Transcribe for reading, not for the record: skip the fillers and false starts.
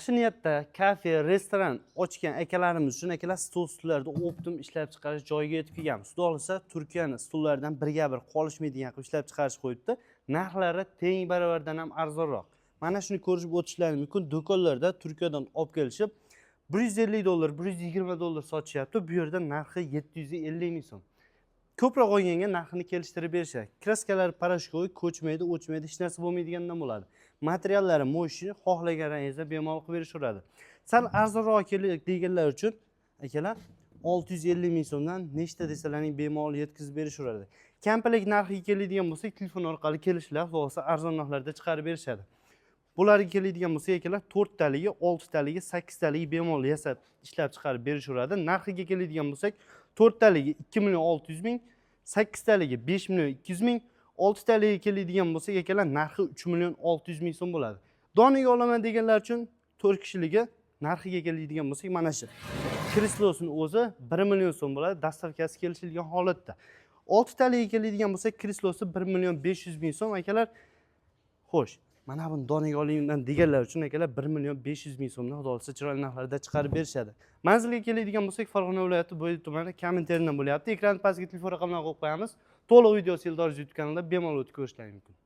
Yaxshi niyatda kafe, restoran ochgan akalarimiz uchun akalar stol stullarda optim ishlab chiqarish joyiga yetib kelganmiz. Xudo xolasa Turkiyani stullaridan birga bir qolishmaydigan qilib ishlab chiqarish qo'yibdi. Narxlari teng baravardan ham arzonroq. Mana shuni ko'rib o'tishlaringiz mumkin. Do'konlarda Turkiyadan olib kelishib $150, $120 sotishyapti. Bu yerda narxi 750 ming so'm. Ko'proq olganga narxini kelishtirib berishadi. Kraskalar parashkoy, ko'chmaydi, o'chmaydi, hech narsa bo'lmaydigandan bo'ladi. Materiallari mo'shi, xohlaganingizni bemalol qilib berishaveradi. Sal arzonroq kerak deganlar uchun akalar 650 ming so'mdan nechta desalaring bemalol yetkazib berishaveradi. Kampalik narxiga keladigan bo'lsak, telefon orqali kelishlar, bo'lsa arzon narxlarda chiqarib berishadi. Bularga keladigan bo'lsak akalar 4 taligi, 6 taligi, 8 taligi bemalol yasab ishlab chiqarib berishaveradi. Narxiga keladigan bo'lsak, 4 taligi 2 million 600 ming, 8 taligi 5 million 200 ming, 6 taliga keladigan bo'lsak akalar narxi 3 million 600 ming so'm bo'ladi. Doniga olaman deganlar uchun 4 kishiligi narxiga keladigan bo'lsak mana shu. Kreslosini o'zi 1 million so'm bo'ladi, dastavkasi kelishilgan holatda. 6 taliga keladigan bo'lsak kreslosi 1 million 500 ming so'm akalar. Xo'sh, mana buni doniga olingdan deganlar uchun akalar 1 million 500 ming so'mdan xudo xolasa chiroyli narxlarda chiqarib berishadi. Manzilga keladigan bo'lsak Farg'ona viloyati Bo'ydoq tumani Kominterndan bo'lyapti. Ekran pastga telefon raqamlarini qo'yib qo'yamiz. To'liq video Eldor YouTube kanalida bemalol o'tib ko'rishlaringiz mumkin.